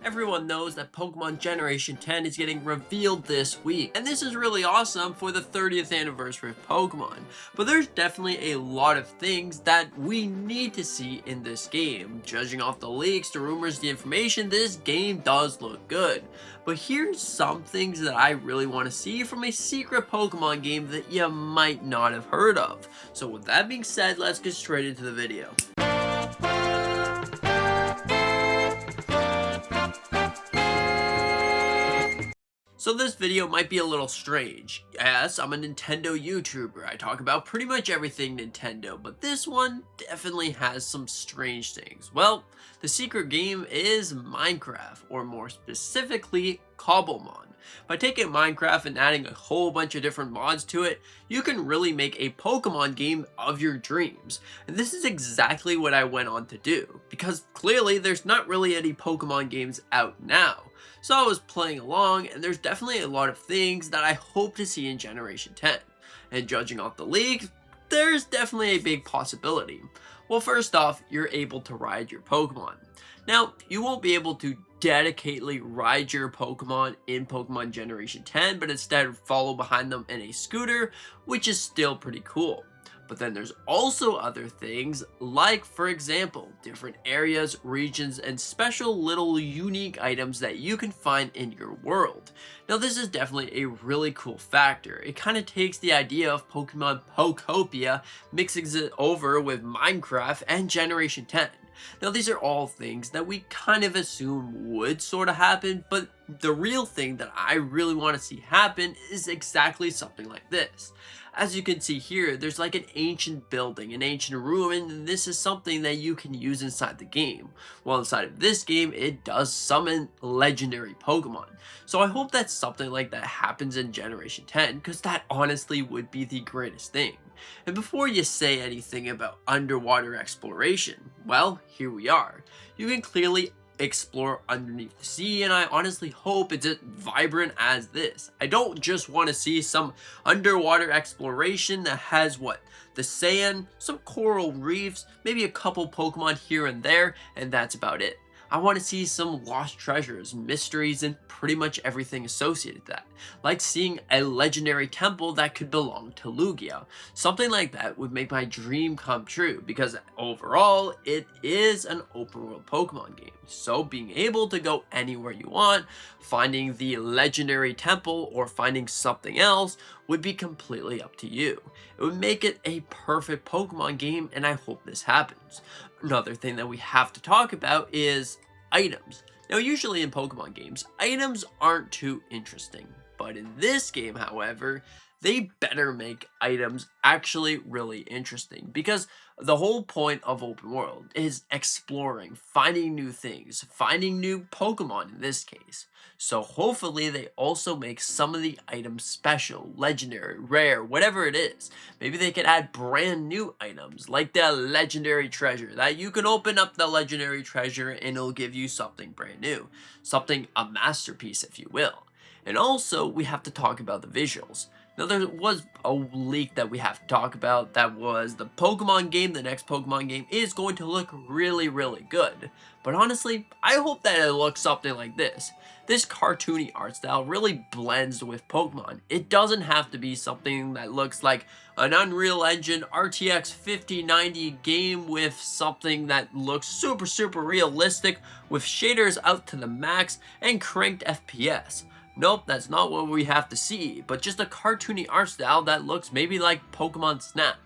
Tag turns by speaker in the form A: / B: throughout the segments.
A: Everyone knows that Pokemon Generation 10 is getting revealed this week, and this is really awesome for the 30th anniversary of Pokemon. But there's definitely a lot of things that we need to see in this game. Judging off the leaks, the rumors, the information, this game does look good. But here's some things that I really want to see from a secret Pokemon game that you might not have heard of. So with that being said, let's get straight into the video. So this video might be a little strange. Yes, I'm a Nintendo YouTuber. I talk about pretty much everything Nintendo, but this one definitely has some strange things. Well, the secret game is Minecraft, or more specifically, Cobblemon. By taking Minecraft and adding a whole bunch of different mods to it, you can really make a Pokemon game of your dreams. And this is exactly what I went on to do, because clearly there's not really any Pokemon games out now. So I was playing along, and there's definitely a lot of things that I hope to see in Generation 10. And judging off the leaks, there's definitely a big possibility. Well, first off, you're able to ride your Pokemon. Now, you won't be able to dedicatedly ride your Pokemon in Pokemon Generation 10, but instead follow behind them in a scooter, which is still pretty cool. But then there's also other things like, for example, different areas, regions, and special little unique items that you can find in your world. Now this is definitely a really cool factor. It kind of takes the idea of Pokemon Pokopia, mixes it over with Minecraft and Generation 10. Now these are all things that we kind of assume would sort of happen, but the real thing that I really want to see happen is exactly something like this. As you can see here, there's like an ancient building, an ancient ruin, and this is something that you can use inside the game. Well, inside of this game, it does summon legendary Pokemon. So I hope that something like that happens in Generation 10, because that honestly would be the greatest thing. And before you say anything about underwater exploration, well, here we are. You can clearly explore underneath the sea, and I honestly hope it's as vibrant as this. I don't just want to see some underwater exploration that has the sand, some coral reefs, maybe a couple Pokemon here and there, and that's about it. I want to see some lost treasures, mysteries, and pretty much everything associated with that. Like seeing a legendary temple that could belong to Lugia. Something like that would make my dream come true, because overall, it is an open world Pokemon game. So being able to go anywhere you want, finding the legendary temple, or finding something else would be completely up to you. It would make it a perfect Pokemon game, and I hope this happens. Another thing that we have to talk about is items. Now usually in Pokemon games, items aren't too interesting, but in this game, however, they better make items actually really interesting, because the whole point of open world is exploring, finding new things, finding new Pokemon in this case. So hopefully they also make some of the items special, legendary, rare, whatever it is. Maybe they could add brand new items like the legendary treasure, that you can open up the legendary treasure and it'll give you something brand new. Something, a masterpiece if you will. And also we have to talk about the visuals. Now there was a leak that we have to talk about that was the Pokemon game, the next Pokemon game is going to look really, really good. But honestly, I hope that it looks something like this. This cartoony art style really blends with Pokemon. It doesn't have to be something that looks like an Unreal Engine RTX 5090 game with something that looks super realistic with shaders out to the max and cranked FPS. Nope, that's not what we have to see, but just a cartoony art style that looks maybe like Pokemon Snap.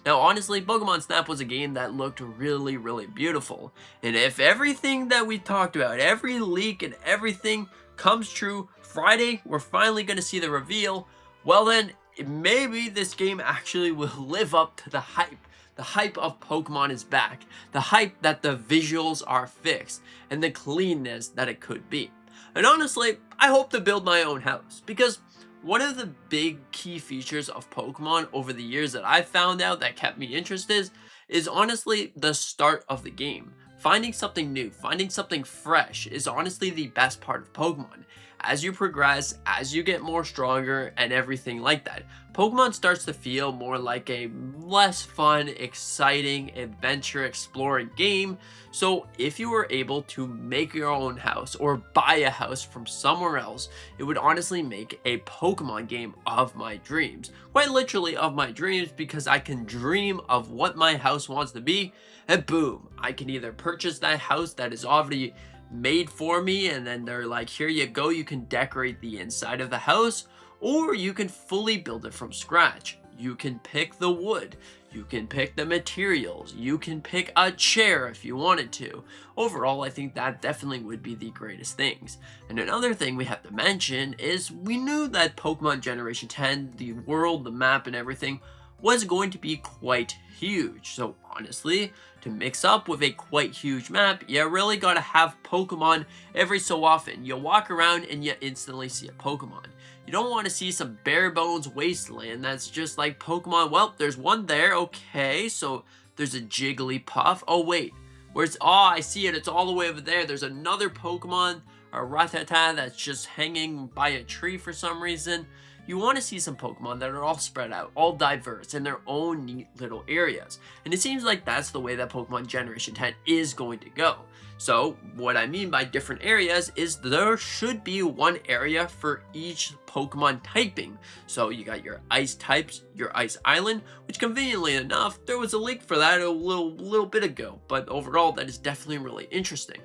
A: Now honestly, Pokemon Snap was a game that looked really beautiful, and if everything that we talked about, every leak and everything comes true, Friday we're finally going to see the reveal, well then maybe this game actually will live up to the hype. The hype of Pokemon is back, the hype that the visuals are fixed, and the cleanness that it could be. And honestly, I hope to build my own house, because one of the big key features of Pokemon over the years that I found out that kept me interested is honestly the start of the game. Finding something new, finding something fresh is honestly the best part of Pokemon. As you progress, as you get more stronger and everything like that, Pokemon starts to feel more like a less fun, exciting, adventure exploring game. So if you were able to make your own house or buy a house from somewhere else, it would honestly make a Pokemon game of my dreams. Quite literally of my dreams, because I can dream of what my house wants to be, and boom, I can either purchase that house that is already made for me, and then they're like, here you go, you can decorate the inside of the house, or you can fully build it from scratch. You can pick the wood, you can pick the materials, you can pick a chair if you wanted to. Overall, I think that definitely would be the greatest things. And another thing we have to mention is we knew that Pokemon Generation 10, the world, the map, and everything was going to be quite huge. So honestly, to mix up with a quite huge map, you really gotta have Pokemon every so often. You walk around and you instantly see a Pokemon. You don't want to see some bare bones wasteland that's just like Pokemon. Well, there's one there. Okay, so there's a Jigglypuff. Oh wait, where's, oh, I see it, it's all the way over there. There's another Pokemon, a Rattata, that's just hanging by a tree for some reason. You want to see some Pokemon that are all spread out, all diverse in their own neat little areas. And it seems like that's the way that Pokemon Generation 10 is going to go. So what I mean by different areas is there should be one area for each Pokemon typing. So you got your ice types, your ice island, which conveniently enough, there was a leak for that a little bit ago. But overall, that is definitely really interesting.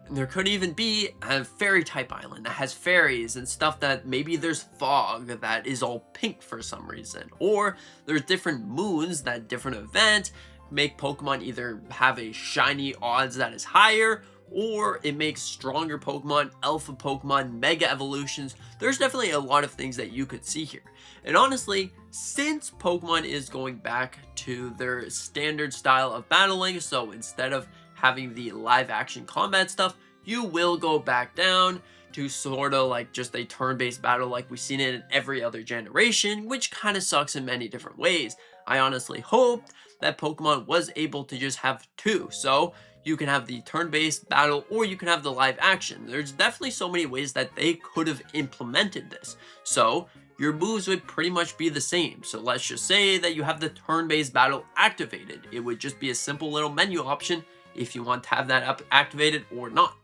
A: And there could even be a fairy type island that has fairies and stuff, that maybe there's fog that is all pink for some reason. Or there's different moons that different events make Pokemon either have a shiny odds that is higher, or it makes stronger Pokemon, alpha Pokemon, mega evolutions. There's definitely a lot of things that you could see here. And honestly, since Pokemon is going back to their standard style of battling, so instead of having the live action combat stuff, you will go back down to sort of like just a turn-based battle like we've seen it in every other generation, which kind of sucks in many different ways. I honestly hoped that Pokemon was able to just have two, so you can have the turn-based battle or you can have the live action. There's definitely so many ways that they could have implemented this. So your moves would pretty much be the same. So let's just say that you have the turn-based battle activated. It would just be a simple little menu option if you want to have that activated or not.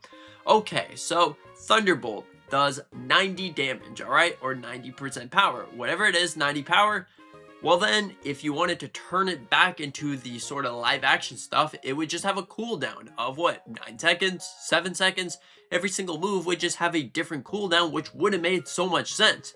A: Okay, so Thunderbolt does 90 damage, alright? Or 90% power. Whatever it is, 90 power. Well then, if you wanted to turn it back into the sort of live action stuff, it would just have a cooldown of what, 9 seconds, 7 seconds? Every single move would just have a different cooldown, which would have made so much sense.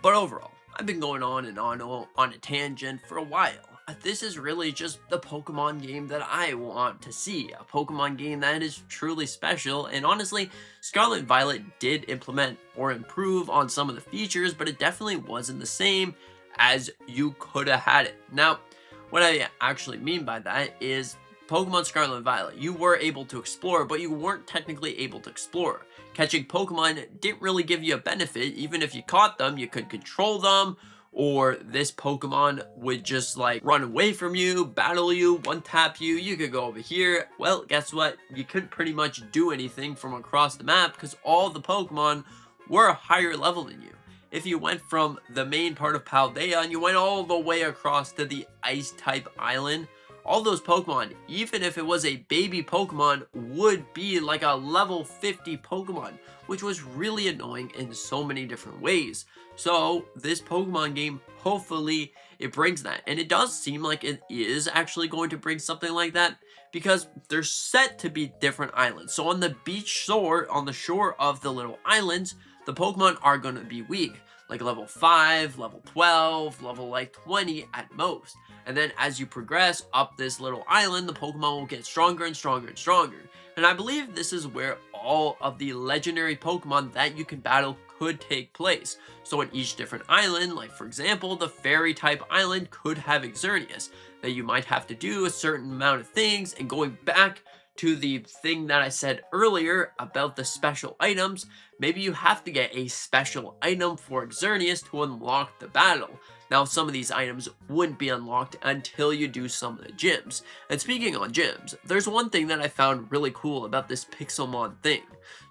A: But overall, I've been going on and on a tangent for a while. This is really just the Pokemon game that I want to see. A Pokemon game that is truly special. And honestly, Scarlet and Violet did implement or improve on some of the features, but it definitely wasn't the same as you could have had it. Now, what I actually mean by that is Pokemon Scarlet and Violet, you were able to explore, but you weren't technically able to explore. Catching Pokemon didn't really give you a benefit. Even if you caught them, you could control them, or this Pokemon would just like run away from you, battle you, one tap you, you could go over here. Well, guess what? You couldn't pretty much do anything from across the map because all the Pokemon were a higher level than you. If you went from the main part of Paldea and you went all the way across to the ice type island, all those Pokemon, even if it was a baby Pokemon, would be like a level 50 Pokemon, which was really annoying in so many different ways. So this Pokemon game, hopefully it brings that. And it does seem like it is actually going to bring something like that, because they're set to be different islands. So on the beach shore, on the shore of the little islands, the Pokemon are going to be weak, like level 5, level 12, level like 20 at most. And then as you progress up this little island, the Pokemon will get stronger and stronger and stronger. And I believe this is where all of the legendary Pokemon that you can battle could take place. So in each different island, like for example, the fairy type island could have Xerneas, that you might have to do a certain amount of things, and going back to the thing that I said earlier about the special items, maybe you have to get a special item for Xerneas to unlock the battle. Now, some of these items wouldn't be unlocked until you do some of the gyms. And speaking on gyms, there's one thing that I found really cool about this Pixelmon thing.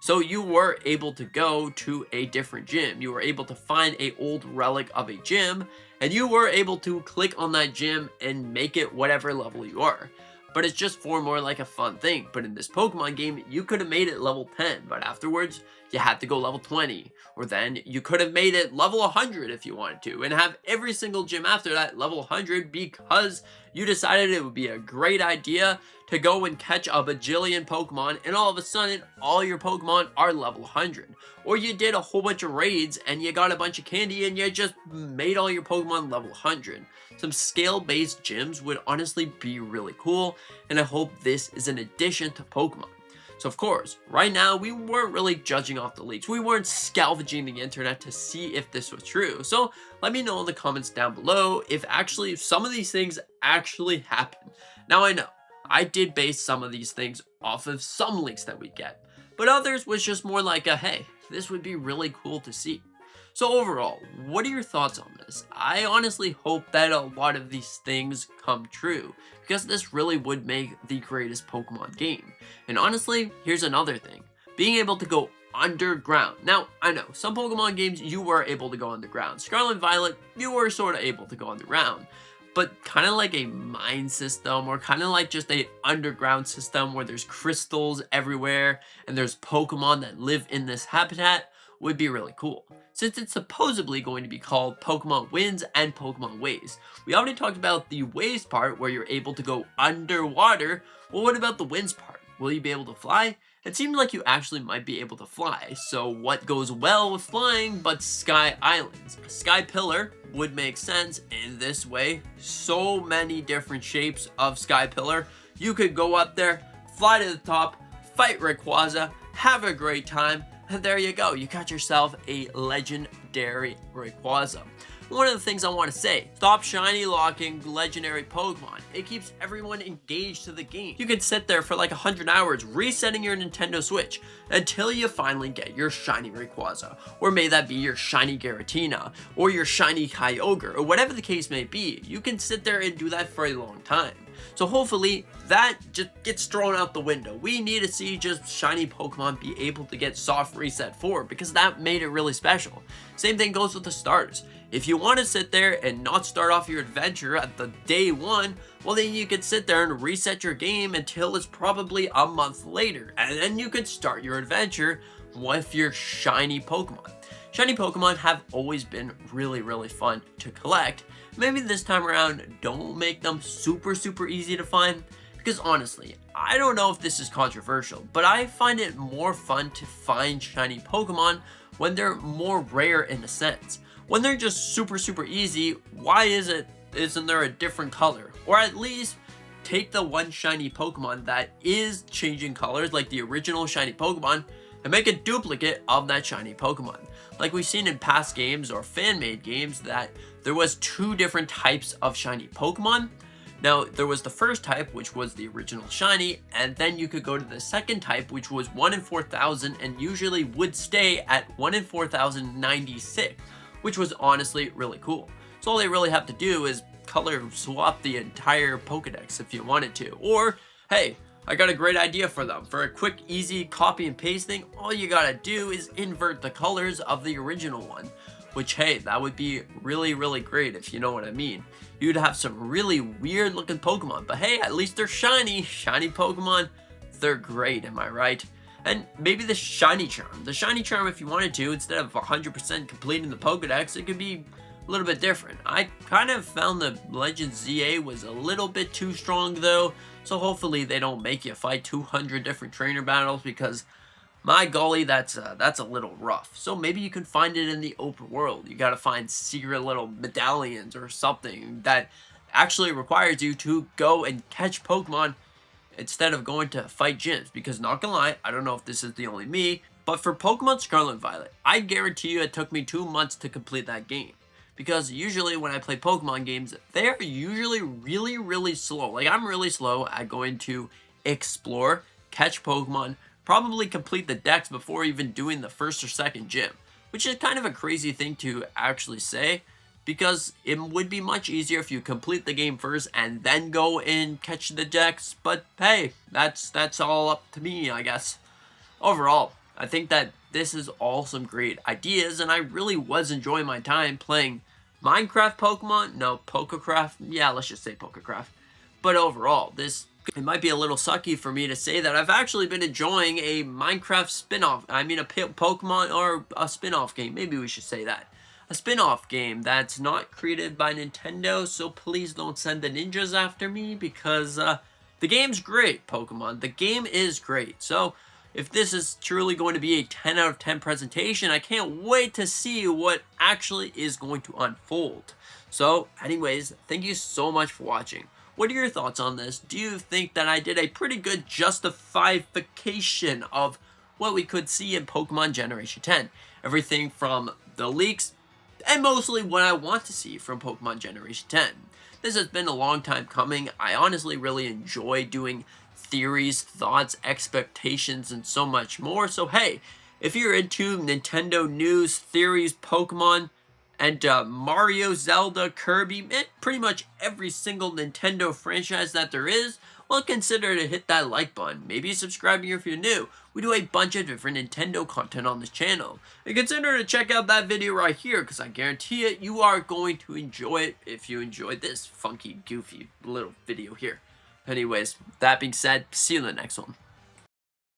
A: So you were able to go to a different gym. You were able to find an old relic of a gym, and you were able to click on that gym and make it whatever level you are. But it's just for more like a fun thing. But in this Pokemon game, you could have made it level 10, but afterwards, you had to go level 20. Or then you could have made it level 100 if you wanted to, and have every single gym after that level 100 because you decided it would be a great idea to go and catch a bajillion Pokemon, and all of a sudden, all your Pokemon are level 100. Or you did a whole bunch of raids, and you got a bunch of candy, and you just made all your Pokemon level 100. Some scale-based gyms would honestly be really cool, and I hope this is an addition to Pokemon. So of course, right now, we weren't really judging off the leaks. We weren't scavenging the internet to see if this was true. So let me know in the comments down below if actually some of these things actually happened. Now I know, I did base some of these things off of some leaks that we get, but others was just more like a, hey, this would be really cool to see. So overall, what are your thoughts on this? I honestly hope that a lot of these things come true, because this really would make the greatest Pokemon game. And honestly, here's another thing. Being able to go underground. Now, I know, some Pokemon games you were able to go underground. Scarlet and Violet, you were sort of able to go underground. But kind of like a mine system, or kind of like just a underground system where there's crystals everywhere and there's Pokemon that live in this habitat, would be really cool, since it's supposedly going to be called Pokemon Winds and Pokemon Waves. We already talked about the Waves part where you're able to go underwater. Well, what about the Winds part? Will you be able to fly? It seemed like you actually might be able to fly, so what goes well with flying but Sky Islands? A Sky Pillar would make sense in this way. So many different shapes of Sky Pillar. You could go up there, fly to the top, fight Rayquaza, have a great time, and there you go. You got yourself a legendary Rayquaza. One of the things I want to say, stop shiny locking legendary Pokemon. It keeps everyone engaged to the game. You can sit there for like 100 hours resetting your Nintendo Switch until you finally get your shiny Rayquaza. Or may that be your shiny Giratina, or your shiny Kyogre, or whatever the case may be. You can sit there and do that for a long time. So hopefully that just gets thrown out the window. We need to see just shiny Pokemon be able to get soft reset for, because that made it really special. Same thing goes with the starters. If you want to sit there and not start off your adventure at the day one, well then you could sit there and reset your game until it's probably a month later, and then you could start your adventure with your shiny Pokemon. Shiny Pokemon have always been really fun to collect. Maybe this time around, don't make them super easy to find, because honestly, I don't know if this is controversial, but I find it more fun to find shiny Pokemon when they're more rare in a sense. When they're just super easy, why isn't there a different color? Or at least take the one shiny Pokemon that is changing colors, like the original shiny Pokemon, and make a duplicate of that shiny Pokemon. Like we've seen in past games or fan-made games that there was 2 different types of shiny Pokemon. Now, there was the first type, which was the original shiny, and then you could go to the second type, which was 1 in 4,000, and usually would stay at 1 in 4,096, which was honestly really cool. So all they really have to do is color swap the entire Pokedex if you wanted to. Or, hey, I got a great idea for them. For a quick, easy copy and paste thing, all you gotta do is invert the colors of the original one. Which, hey, that would be really great if you know what I mean. You'd have some really weird looking Pokemon, but hey, at least they're shiny. Shiny Pokemon, they're great, am I right? And maybe the Shiny Charm. The Shiny Charm, if you wanted to, instead of 100% completing the Pokedex, it could be a little bit different. I kind of found the Legend ZA was a little bit too strong though, so hopefully they don't make you fight 200 different trainer battles, because my golly, that's a little rough. So maybe you can find it in the open world. You gotta find secret little medallions or something that actually requires you to go and catch Pokemon instead of going to fight gyms. Because not gonna lie, I don't know if this is the only me, but for Pokemon Scarlet and Violet, I guarantee you it took me 2 months to complete that game. Because usually when I play Pokemon games, they're usually really slow. Like, I'm really slow at going to explore catch Pokemon, probably complete the dex before even doing the first or second gym, which is kind of a crazy thing to actually say, because it would be much easier if you complete the game first and then go and catch the dex, but hey, that's all up to me, I guess. Overall, I think that this is all some great ideas, and I really was enjoying my time playing Minecraft Pokemon. No, Pokecraft. Yeah, let's just say Pokecraft. But overall, it might be a little sucky for me to say that I've actually been enjoying a Minecraft spin-off. I mean, a Pokemon or a spin-off game. Maybe we should say that. A spin-off game that's not created by Nintendo, so please don't send the ninjas after me, because the game's great, Pokemon. The game is great. So if this is truly going to be a 10 out of 10 presentation, I can't wait to see what actually is going to unfold. So anyways, thank you so much for watching. What are your thoughts on this? Do you think that I did a pretty good justification of what we could see in Pokemon Generation 10? Everything from the leaks, and mostly what I want to see from Pokemon Generation 10. This has been a long time coming. I honestly really enjoy doing theories, thoughts, expectations, and so much more. So hey, if you're into Nintendo news, theories, Pokemon, and Mario, Zelda, Kirby, and pretty much every single Nintendo franchise that there is, well, consider to hit that like button. Maybe subscribe here if you're new. We do a bunch of different Nintendo content on this channel. And consider to check out that video right here, because I guarantee it, you are going to enjoy it if you enjoyed this funky, goofy little video here. Anyways, that being said, see you in the next one.